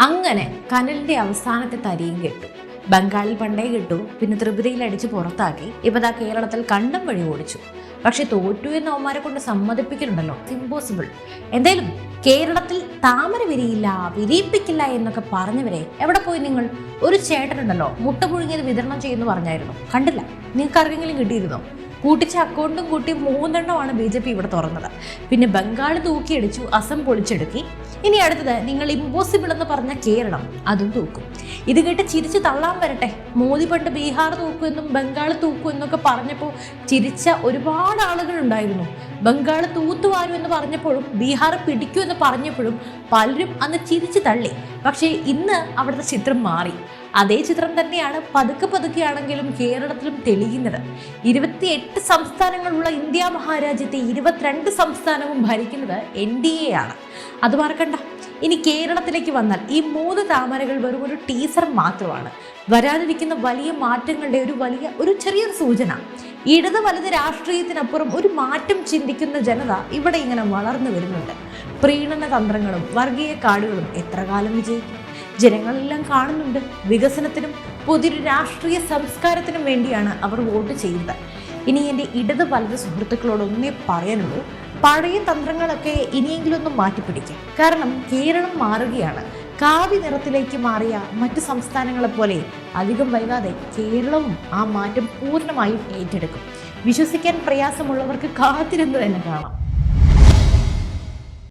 അങ്ങനെ കനലിന്റെ അവസാനത്തെ തരിയും കെട്ടു. ബംഗാളിൽ പണ്ടേ കിട്ടു, പിന്നെ ത്രിപുരയിൽ അടിച്ച് പുറത്താക്കി. ഇപ്പൊ ദാ കേരളത്തിൽ കണ്ടം വഴി ഓടിച്ചു. പക്ഷെ തോറ്റു എന്ന് അവന്മാരെ കൊണ്ട് സമ്മതിപ്പിക്കുന്നുണ്ടല്ലോ, ഇമ്പോസിബിൾ. എന്തായാലും കേരളത്തിൽ താമര വിരിയില്ല, വിരിയിപ്പിക്കില്ല എന്നൊക്കെ പറഞ്ഞവരെ എവിടെ പോയി നിങ്ങൾ? ഒരു ചേട്ടനുണ്ടല്ലോ, മുട്ട പുഴുങ്ങിയത് വിതരണം ചെയ്യുന്നു പറഞ്ഞായിരുന്നു, കണ്ടില്ല? നിങ്ങൾക്ക് ആർക്കെങ്കിലും കിട്ടിയിരുന്നോ? കൂട്ടിച്ച അക്കൗണ്ടും കൂട്ടി 3 എണ്ണമാണ് BJP ഇവിടെ തുറന്നത്. പിന്നെ ബംഗാൾ തൂക്കിയടിച്ചു, അസം പൊളിച്ചെടുക്കി. ഇനി അടുത്തത് നിങ്ങൾ ഇമ്പോസിബിൾ എന്ന് പറഞ്ഞ കേരളം, അതും തൂക്കും. ഇത് കേട്ട് ചിരിച്ച് തള്ളാൻ വരട്ടെ. മോദി പണ്ട് ബീഹാർ തൂക്കുമെന്നും ബംഗാൾ തൂക്കുമെന്നൊക്കെ പറഞ്ഞപ്പോൾ ചിരിച്ച ഒരുപാട് ആളുകൾ ഉണ്ടായിരുന്നു. ബംഗാൾ തൂത്തുവാരും എന്ന് പറഞ്ഞപ്പോഴും ബീഹാർ പിടിക്കൂ എന്ന് പറഞ്ഞപ്പോഴും പലരും അന്ന് ചിരിച്ചു തള്ളി. പക്ഷേ ഇന്ന് അവിടുത്തെ ചിത്രം മാറി. അതേ ചിത്രം തന്നെയാണ് പതുക്കെയാണെങ്കിലും കേരളത്തിലും തെളിയുന്നത്. 28 സംസ്ഥാനങ്ങളുള്ള ഇന്ത്യ മഹാരാജ്യത്തെ 22 സംസ്ഥാനവും ഭരിക്കുന്നത് NDA ആണ്. അത് മറക്കണ്ട. ഇനി കേരളത്തിലേക്ക് വന്നാൽ ഈ 3 താമരകൾ വെറും ഒരു ടീസർ മാത്രമാണ്. വരാനിരിക്കുന്ന വലിയ മാറ്റങ്ങളുടെ ഒരു ചെറിയൊരു സൂചന. ഇടത് വലത് രാഷ്ട്രീയത്തിനപ്പുറം ഒരു മാറ്റം ചിന്തിക്കുന്ന ജനത ഇവിടെ ഇങ്ങനെ വളർന്നു വരുന്നുണ്ട്. പ്രീണന തന്ത്രങ്ങളും വർഗീയ കാർഡുകളും എത്ര കാലം വിജയിക്കും? ജനങ്ങളെല്ലാം കാണുന്നുണ്ട്. വികസനത്തിനും പുതിയൊരു രാഷ്ട്രീയ സംസ്കാരത്തിനും വേണ്ടിയാണ് അവർ വോട്ട് ചെയ്യുന്നത്. ഇനി എൻ്റെ ഇടത് വലത് സുഹൃത്തുക്കളോട് ഒന്നേ പറയാനുള്ളൂ, പഴയ തന്ത്രങ്ങളൊക്കെ ഇനിയെങ്കിലും ഒന്ന് മാറ്റിപ്പിടിക്കാം. കാരണം കേരളം മാറുകയാണ്. കാവി നിറത്തിലേക്ക് മാറിയ മറ്റു സംസ്ഥാനങ്ങളെ പോലെ അധികം വൈകാതെ കേരളവും ആ മാറ്റം പൂർണ്ണമായും ഏറ്റെടുക്കും. വിശ്വസിക്കാൻ പ്രയാസമുള്ളവർക്ക് കാത്തിരുന്ന് തന്നെ കാണാം.